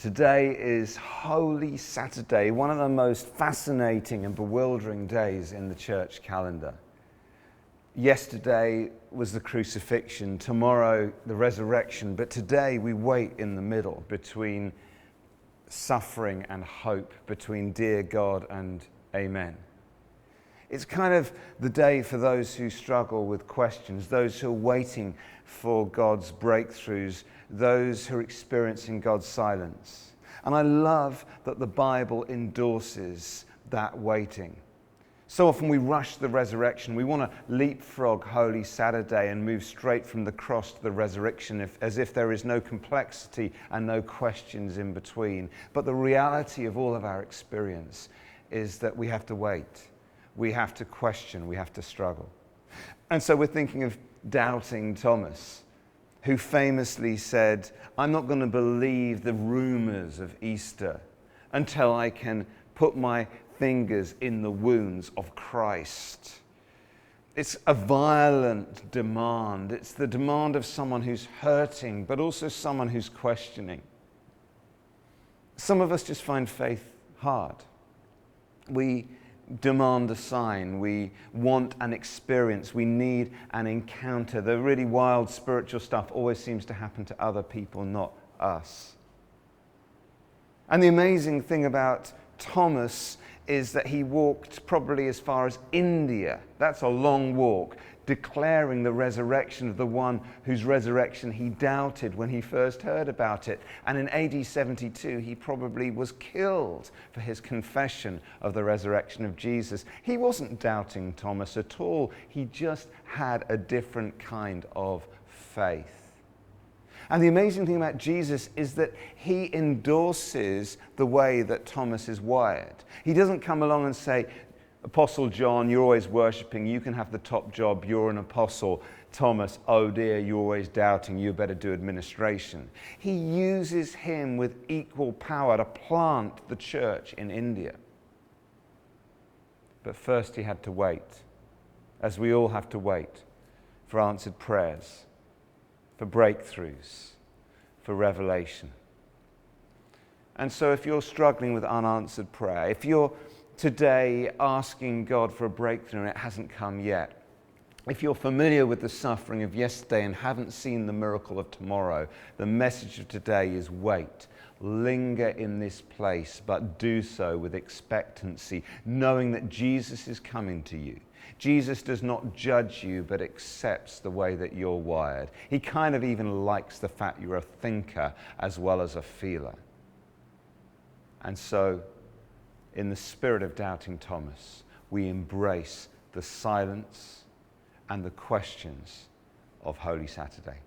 Today is Holy Saturday, one of the most fascinating and bewildering days in the church calendar. Yesterday was the crucifixion, tomorrow the resurrection, but today we wait in the middle between suffering and hope, between dear God and amen. It's kind of the day for those who struggle with questions, those who are waiting for God's breakthroughs, those who are experiencing God's silence. And I love that the Bible endorses that waiting. So often we rush the resurrection. We want to leapfrog Holy Saturday and move straight from the cross to the resurrection as if there is no complexity and no questions in between. But the reality of all of our experience is that we have to wait. We have to question, we have to struggle. And so we're thinking of doubting Thomas, who famously said, I'm not going to believe the rumors of Easter until I can put my fingers in the wounds of Christ. It's a violent demand. It's the demand of someone who's hurting, but also someone who's questioning. Some of us just find faith hard. We demand a sign. We want an experience. We need an encounter. The really wild spiritual stuff always seems to happen to other people, not us. And the amazing thing about Thomas is that he walked probably as far as India. That's a long walk, declaring the resurrection of the one whose resurrection he doubted when he first heard about it. And in AD 72, he probably was killed for his confession of the resurrection of Jesus. He wasn't doubting Thomas at all. He just had a different kind of faith. And the amazing thing about Jesus is that he endorses the way that Thomas is wired. He doesn't come along and say, Apostle John, you're always worshipping, you can have the top job, you're an apostle. Thomas, oh dear, you're always doubting, you better do administration. He uses him with equal power to plant the church in India. But first he had to wait, as we all have to wait, for answered prayers, for breakthroughs, for revelation. And so if you're struggling with unanswered prayer, if you're today asking God for a breakthrough and it hasn't come yet, if you're familiar with the suffering of yesterday and haven't seen the miracle of tomorrow, the message of today is wait. Linger in this place, but do so with expectancy, knowing that Jesus is coming to you. Jesus does not judge you, but accepts the way that you're wired. He kind of even likes the fact you're a thinker as well as a feeler. And so, in the spirit of doubting Thomas, we embrace the silence and the questions of Holy Saturday.